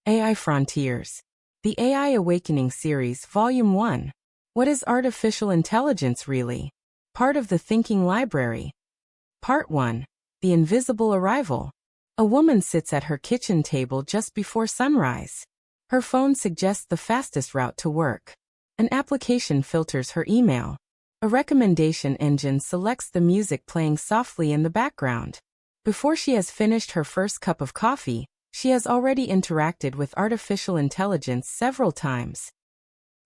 AI Frontiers. The AI Awakening Series, Volume 1. What is artificial intelligence really? Part of the Thinking Library. Part 1. The Invisible Arrival. A woman sits at her kitchen table just before sunrise. Her phone suggests the fastest route to work. An application filters her email. A recommendation engine selects the music playing softly in the background. Before she has finished her first cup of coffee, she has already interacted with artificial intelligence several times.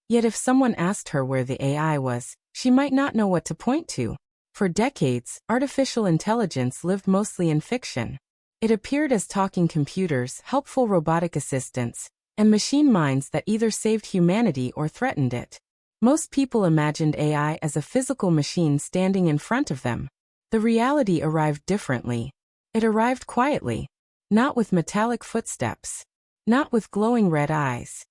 Yet if someone asked her where the AI was, she might not know what to point to. For decades, artificial intelligence lived mostly in fiction. It appeared as talking computers, helpful robotic assistants, and machine minds that either saved humanity or threatened it. Most people imagined AI as a physical machine standing in front of them. The reality arrived differently. It arrived quietly. Not with metallic footsteps. Not with glowing red eyes.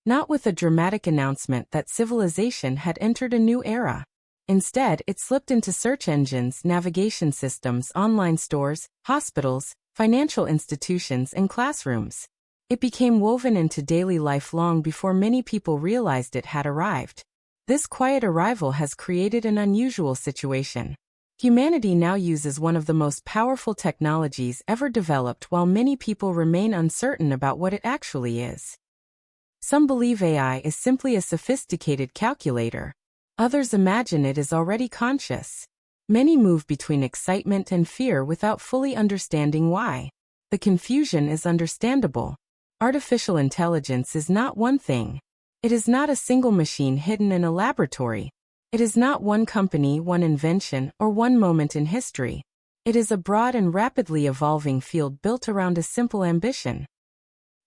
Not with a dramatic announcement that civilization had entered a new era. Instead, it slipped into search engines, navigation systems, online stores, hospitals, financial institutions, and classrooms. It became woven into daily life long before many people realized it had arrived. This quiet arrival has created an unusual situation. Humanity now uses one of the most powerful technologies ever developed while many people remain uncertain about what it actually is. Some believe AI is simply a sophisticated calculator. Others imagine it is already conscious. Many move between excitement and fear without fully understanding why. The confusion is understandable. Artificial intelligence is not one thing. It is not a single machine hidden in a laboratory. It is not one company, one invention, or one moment in history. It is a broad and rapidly evolving field built around a simple ambition: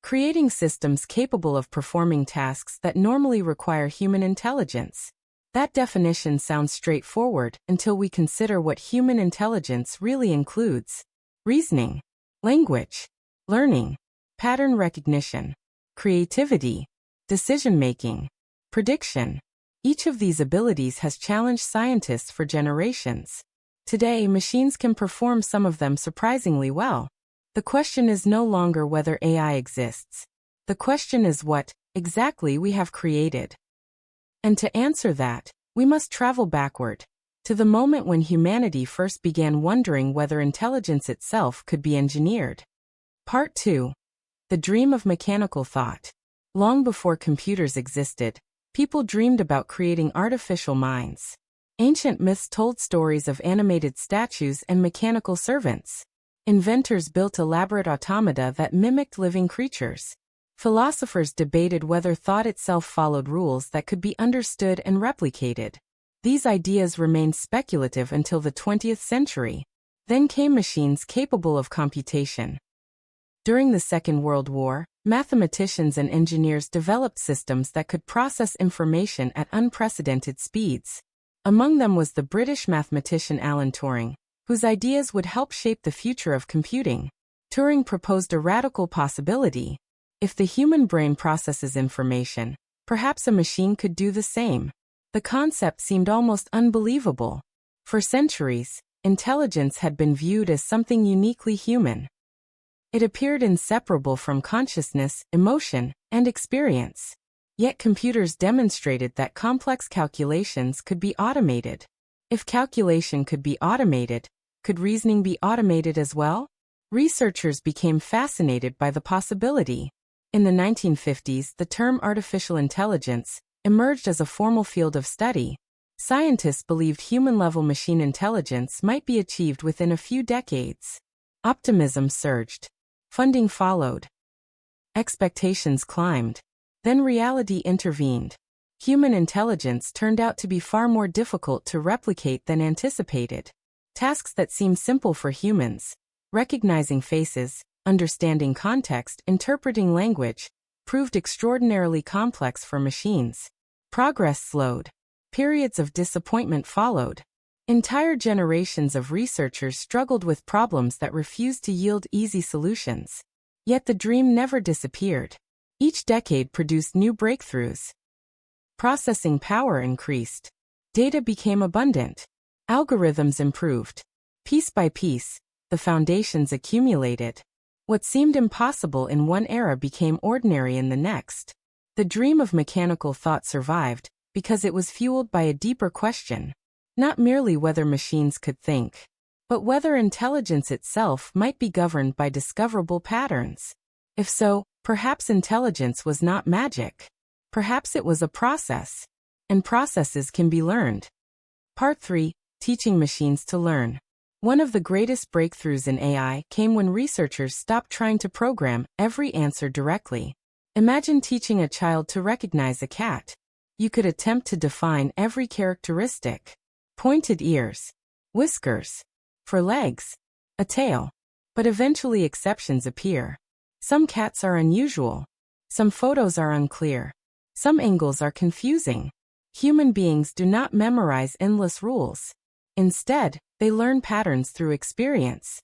creating systems capable of performing tasks that normally require human intelligence. That definition sounds straightforward until we consider what human intelligence really includes: reasoning, language, learning, pattern recognition, creativity, decision-making, prediction. Each of these abilities has challenged scientists for generations. Today, machines can perform some of them surprisingly well. The question is no longer whether AI exists. The question is what, exactly, we have created. And to answer that, we must travel backward, to the moment when humanity first began wondering whether intelligence itself could be engineered. Part 2. The Dream of Mechanical Thought. Long before computers existed, people dreamed about creating artificial minds. Ancient myths told stories of animated statues and mechanical servants. Inventors built elaborate automata that mimicked living creatures. Philosophers debated whether thought itself followed rules that could be understood and replicated. These ideas remained speculative until the 20th century. Then came machines capable of computation. During the Second World War, mathematicians and engineers developed systems that could process information at unprecedented speeds. Among them was the British mathematician Alan Turing, whose ideas would help shape the future of computing. Turing proposed a radical possibility. If the human brain processes information, perhaps a machine could do the same. The concept seemed almost unbelievable. For centuries, intelligence had been viewed as something uniquely human. It appeared inseparable from consciousness, emotion, and experience. Yet computers demonstrated that complex calculations could be automated. If calculation could be automated, could reasoning be automated as well? Researchers became fascinated by the possibility. In the 1950s, the term artificial intelligence emerged as a formal field of study. Scientists believed human-level machine intelligence might be achieved within a few decades. Optimism surged. Funding followed. Expectations climbed. Then reality intervened. Human intelligence turned out to be far more difficult to replicate than anticipated. Tasks that seemed simple for humans, recognizing faces, understanding context, interpreting language, proved extraordinarily complex for machines. Progress slowed. Periods of disappointment followed. Entire generations of researchers struggled with problems that refused to yield easy solutions. Yet the dream never disappeared. Each decade produced new breakthroughs. Processing power increased. Data became abundant. Algorithms improved. Piece by piece, the foundations accumulated. What seemed impossible in one era became ordinary in the next. The dream of mechanical thought survived because it was fueled by a deeper question, not merely whether machines could think, but whether intelligence itself might be governed by discoverable patterns. If so, perhaps intelligence was not magic. Perhaps it was a process, and processes can be learned. Part 3. Teaching machines to learn. One of the greatest breakthroughs in AI came when researchers stopped trying to program every answer directly. Imagine teaching a child to recognize a cat. You could attempt to define every characteristic. Pointed ears, whiskers, for legs, a tail. But eventually exceptions appear. Some cats are unusual. Some photos are unclear. Some angles are confusing. Human beings do not memorize endless rules. Instead, they learn patterns through experience.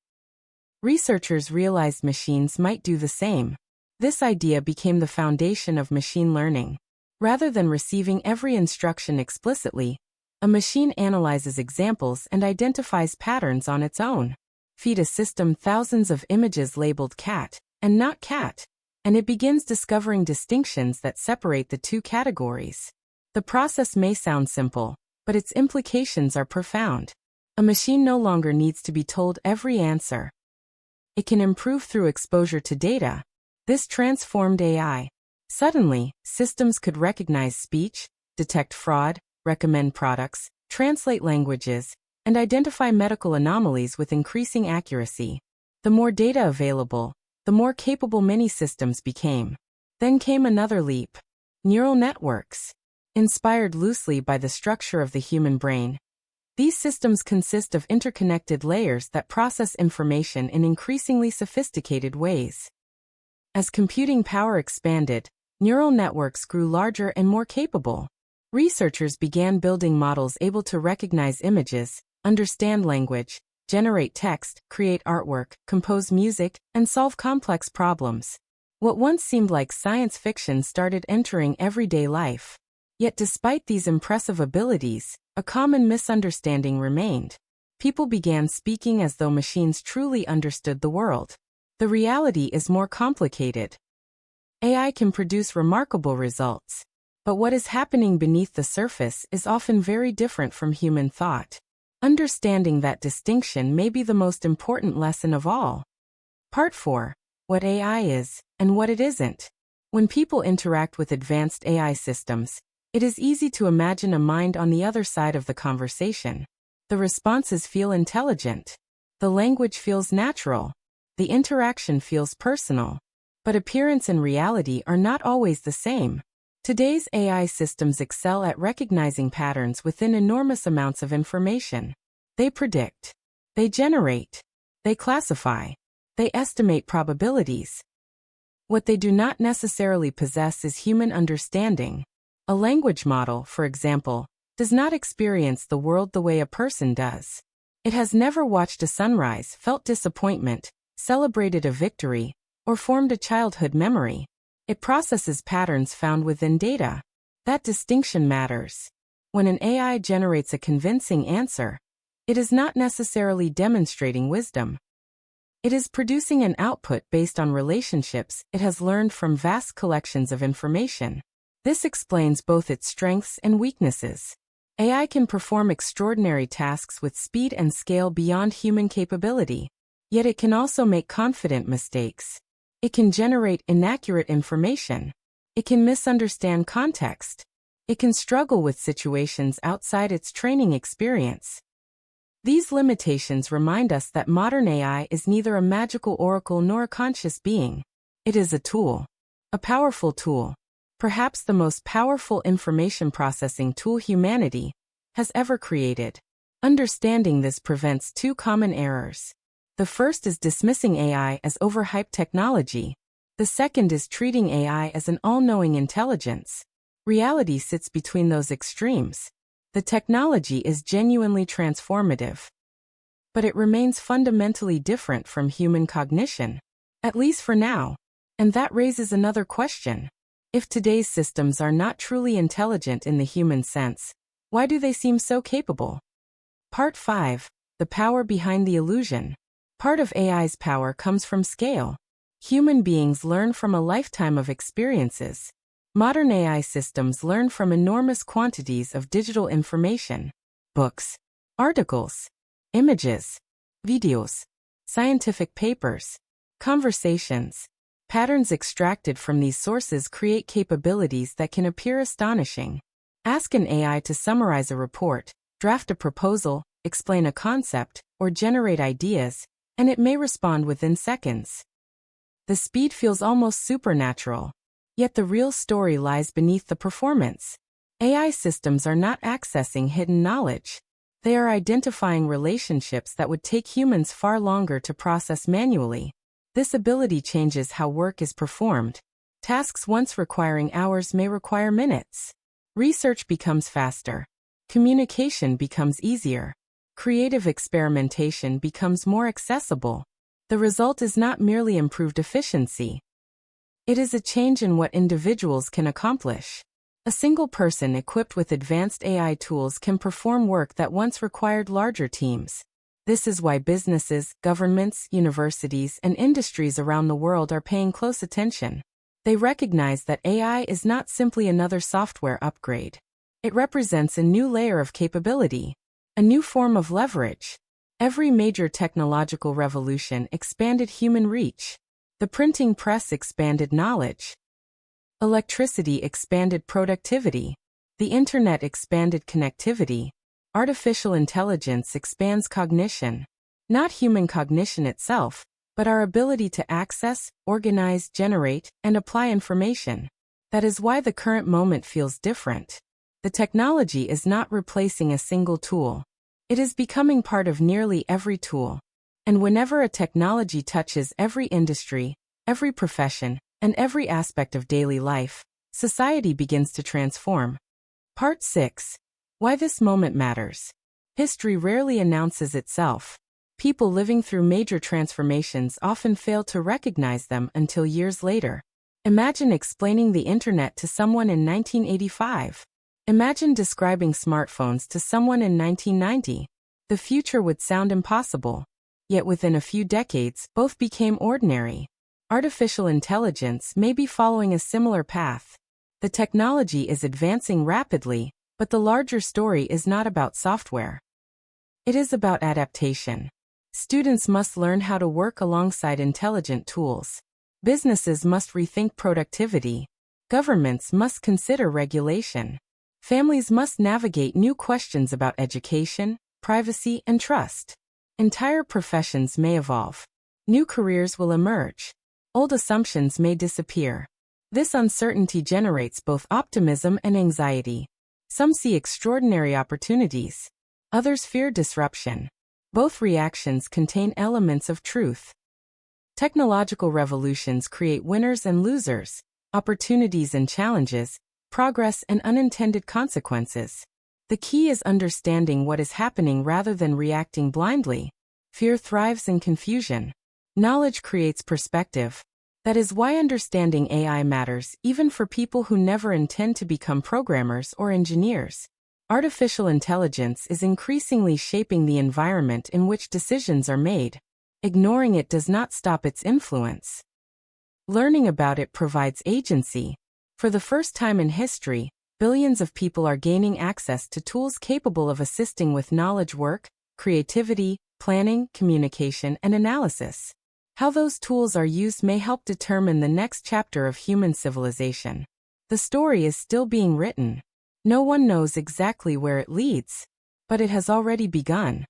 Researchers realized machines might do the same. This idea became the foundation of machine learning. Rather than receiving every instruction explicitly, a machine analyzes examples and identifies patterns on its own. Feed a system thousands of images labeled cat and not cat, and it begins discovering distinctions that separate the two categories. The process may sound simple, but its implications are profound. A machine no longer needs to be told every answer. It can improve through exposure to data. This transformed AI. Suddenly, systems could recognize speech, detect fraud, recommend products, translate languages, and identify medical anomalies with increasing accuracy. The more data available, the more capable many systems became. Then came another leap. Neural networks. Inspired loosely by the structure of the human brain, these systems consist of interconnected layers that process information in increasingly sophisticated ways. As computing power expanded, neural networks grew larger and more capable. Researchers began building models able to recognize images, understand language, generate text, create artwork, compose music, and solve complex problems. What once seemed like science fiction started entering everyday life. Yet despite these impressive abilities, a common misunderstanding remained. People began speaking as though machines truly understood the world. The reality is more complicated. AI can produce remarkable results, but what is happening beneath the surface is often very different from human thought. Understanding that distinction may be the most important lesson of all. Part 4. What AI is, and what it isn't. When people interact with advanced AI systems, it is easy to imagine a mind on the other side of the conversation. The responses feel intelligent. The language feels natural. The interaction feels personal. But appearance and reality are not always the same. Today's AI systems excel at recognizing patterns within enormous amounts of information. They predict. They generate. They classify. They estimate probabilities. What they do not necessarily possess is human understanding. A language model, for example, does not experience the world the way a person does. It has never watched a sunrise, felt disappointment, celebrated a victory, or formed a childhood memory. It processes patterns found within data. That distinction matters. When an AI generates a convincing answer, it is not necessarily demonstrating wisdom. It is producing an output based on relationships it has learned from vast collections of information. This explains both its strengths and weaknesses. AI can perform extraordinary tasks with speed and scale beyond human capability. Yet it can also make confident mistakes. It can generate inaccurate information. It can misunderstand context. It can struggle with situations outside its training experience. These limitations remind us that modern AI is neither a magical oracle nor a conscious being. It is a tool. A powerful tool. Perhaps the most powerful information processing tool humanity has ever created. Understanding this prevents two common errors. The first is dismissing AI as overhyped technology. The second is treating AI as an all-knowing intelligence. Reality sits between those extremes. The technology is genuinely transformative, but it remains fundamentally different from human cognition, at least for now. And that raises another question. If today's systems are not truly intelligent in the human sense, why do they seem so capable? Part 5. The power behind the illusion. Part of AI's power comes from scale. Human beings learn from a lifetime of experiences. Modern AI systems learn from enormous quantities of digital information: books, articles, images, videos, scientific papers, conversations. Patterns extracted from these sources create capabilities that can appear astonishing. Ask an AI to summarize a report, draft a proposal, explain a concept, or generate ideas, and it may respond within seconds. The speed feels almost supernatural. Yet the real story lies beneath the performance. AI systems are not accessing hidden knowledge. They are identifying relationships that would take humans far longer to process manually. This ability changes how work is performed. Tasks once requiring hours may require minutes. Research becomes faster. Communication becomes easier. Creative experimentation becomes more accessible. The result is not merely improved efficiency. It is a change in what individuals can accomplish. A single person equipped with advanced AI tools can perform work that once required larger teams. This is why businesses, governments, universities, and industries around the world are paying close attention. They recognize that AI is not simply another software upgrade. It represents a new layer of capability, a new form of leverage. Every major technological revolution expanded human reach. The printing press expanded knowledge. Electricity expanded productivity. The internet expanded connectivity. Artificial intelligence expands cognition. Not human cognition itself, but our ability to access, organize, generate, and apply information. That is why the current moment feels different. The technology is not replacing a single tool. It is becoming part of nearly every tool. And whenever a technology touches every industry, every profession, and every aspect of daily life, society begins to transform. Part 6. Why this moment matters. History rarely announces itself. People living through major transformations often fail to recognize them until years later. Imagine explaining the internet to someone in 1985. Imagine describing smartphones to someone in 1990. The future would sound impossible. Yet within a few decades, both became ordinary. Artificial intelligence may be following a similar path. The technology is advancing rapidly, but the larger story is not about software. It is about adaptation. Students must learn how to work alongside intelligent tools. Businesses must rethink productivity. Governments must consider regulation. Families must navigate new questions about education, privacy, and trust. Entire professions may evolve. New careers will emerge. Old assumptions may disappear. This uncertainty generates both optimism and anxiety. Some see extraordinary opportunities. Others fear disruption. Both reactions contain elements of truth. Technological revolutions create winners and losers, opportunities and challenges, progress and unintended consequences. The key is understanding what is happening rather than reacting blindly. Fear thrives in confusion. Knowledge creates perspective. That is why understanding AI matters, even for people who never intend to become programmers or engineers. Artificial intelligence is increasingly shaping the environment in which decisions are made. Ignoring it does not stop its influence. Learning about it provides agency. For the first time in history, billions of people are gaining access to tools capable of assisting with knowledge work, creativity, planning, communication, and analysis. How those tools are used may help determine the next chapter of human civilization. The story is still being written. No one knows exactly where it leads, but it has already begun.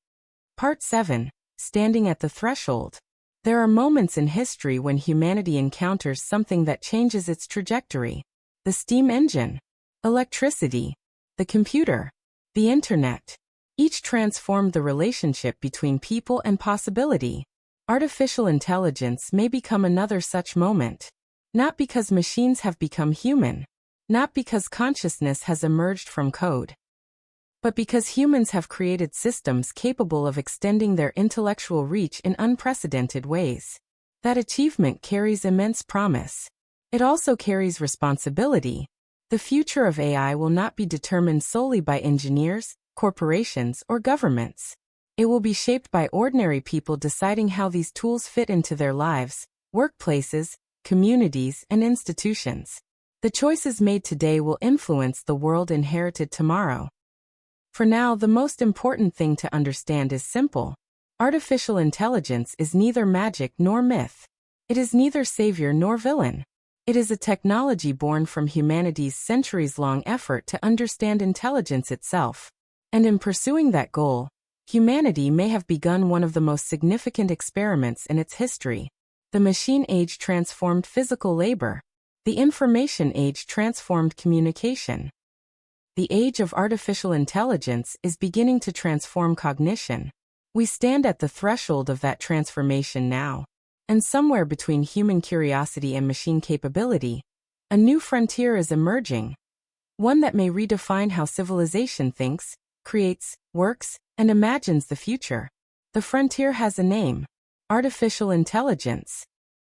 Part 7. Standing at the threshold. There are moments in history when humanity encounters something that changes its trajectory. The steam engine, electricity, the computer, the internet. Each transformed the relationship between people and possibility. Artificial intelligence may become another such moment. Not because machines have become human. Not because consciousness has emerged from code. But because humans have created systems capable of extending their intellectual reach in unprecedented ways. That achievement carries immense promise. It also carries responsibility. The future of AI will not be determined solely by engineers, corporations, or governments. It will be shaped by ordinary people deciding how these tools fit into their lives, workplaces, communities, and institutions. The choices made today will influence the world inherited tomorrow. For now, the most important thing to understand is simple. Artificial intelligence is neither magic nor myth. It is neither savior nor villain. It is a technology born from humanity's centuries-long effort to understand intelligence itself. And in pursuing that goal, humanity may have begun one of the most significant experiments in its history. The machine age transformed physical labor. The information age transformed communication. The age of artificial intelligence is beginning to transform cognition. We stand at the threshold of that transformation now. And somewhere between human curiosity and machine capability, a new frontier is emerging. One that may redefine how civilization thinks, creates, works, and imagines the future. The frontier has a name: artificial intelligence.